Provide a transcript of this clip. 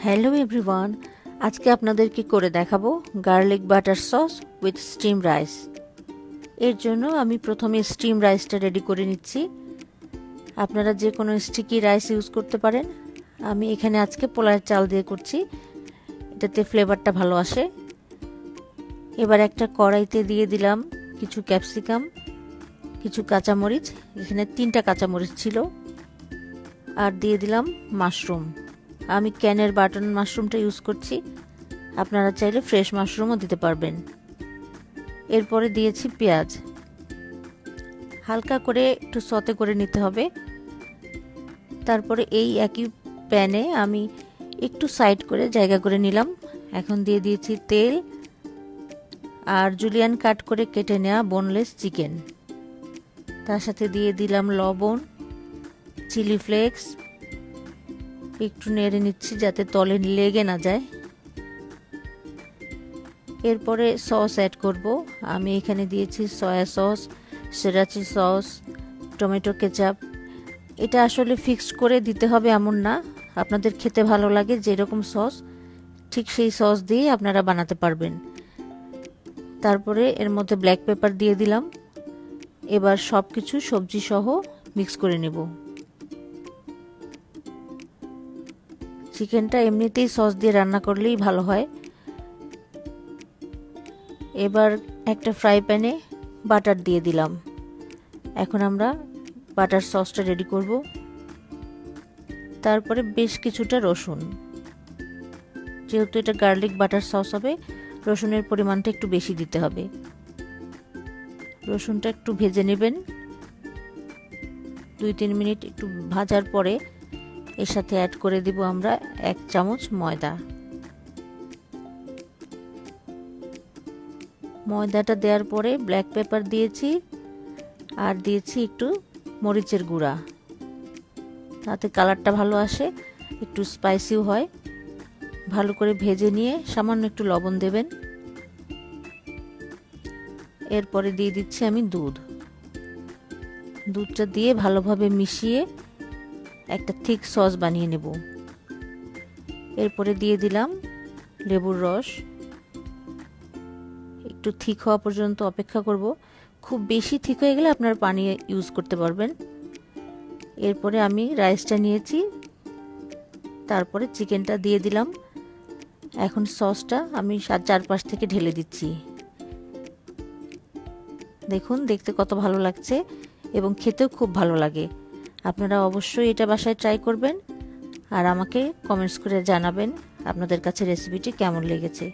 Hello everyone, আজকে আপনাদেরকে করে দেখাবো garlic butter sauce with steam rice. এর জন্য আমি প্রথমে স্টিম রাইসটা রেডি করে নিচ্ছি। আপনারা যে কোনো স্টিকি রাইস ইউজ করতে পারেন। আমি এখানে আজকে পোলার চাল দিয়ে করছি, এটাতে ফ্লেভারটা ভালো আসে। এবার একটা কড়াইতে দিয়ে দিলাম কিছু ক্যাপসিকাম, কিছু কাঁচামরিচ, এখানে 3টা কাঁচামরিচ ছিল, আর দিয়ে দিলাম মাশরুম। আমি ক্যানের বাটন মাশরুমটা ইউজ করছি, আপনারা চাইলে ফ্রেশ মাশরুমও দিতে পারবেন। এরপরে দিয়েছি পেঁয়াজ, হালকা করে একটু সতে করে নিতে হবে। তারপরে এই একই প্যানে আমি একটু সাইড করে জায়গা করে নিলাম। এখন দিয়ে দিয়েছি তেল আর জুলিয়ান কাট করে কেটে নেওয়া বোনলেস চিকেন। তার সাথে দিয়ে দিলাম লবণ, চিলি ফ্লেক্স, একটু নেড়ে নিচ্ছি যাতে তলে লেগে না যায়। এরপরে সস অ্যাড করব। আমি এখানে দিয়েছি soya sauce, sriracha sauce, tomato ketchup. এটা আসলে ফিক্সড করে দিতে হবে এমন না, আপনাদের খেতে ভালো লাগে যেরকম সস ঠিক সেই সস দিয়ে আপনারা বানাতে পারবেন। তারপরে এর মধ্যে ব্ল্যাক পেপার দিয়ে দিলাম। এবার সব কিছু সবজি সহ মিক্স করে নেব। চিকেনটা এমনিতেই সস দিয়ে রান্না করলেই ভালো হয়। এবার একটা ফ্রাই প্যানে বাটার দিয়ে দিলাম। এখন আমরা বাটার সসটা রেডি করব। তারপরে বেশ কিছুটা রসুন, যেহেতু এটা গার্লিক বাটার সস হবে, রসুনের পরিমাণটা একটু বেশি দিতে হবে। রসুনটা একটু ভেজে নেবেন। 2-3 মিনিট একটু ভাজার পরে এর সাথে অ্যাড করে দিব আমরা 1 চামচ ময়দা। ময়দাটা দেওয়ার পরে ব্ল্যাক পেপার দিয়েছি আর দিয়েছি একটু মরিচের গুঁড়া, তাতে কালারটা ভালো আসে, একটু স্পাইসিও হয়। ভালো করে ভেজে নিয়ে সামান্য একটু লবণ দেবেন। এরপরে দিয়ে দিচ্ছি আমি দুধটা দিয়ে ভালোভাবে মিশিয়ে একটা থিক সস বানিয়ে নেব। এরপরে দিয়ে দিলাম লেবুর রস। একটু থিক হওয়া পর্যন্ত অপেক্ষা করব। খুব বেশি থিক হয়ে গেলে আপনার পানি ইউজ করতে পারবেন। এরপরে আমি রাইসটা নিয়েছি, তারপরে চিকেনটা দিয়ে দিলাম। এখন সসটা আমি চারপাশ থেকে ঢেলে দিচ্ছি। দেখুন দেখতে কত ভালো লাগছে এবং খেতেও খুব ভালো লাগে। আপনারা অবশ্যই এটা বাসায় ট্রাই করবেন আর আমাকে কমেন্টস করে জানাবেন আপনাদের কাছে রেসিপিটি কেমন লেগেছে।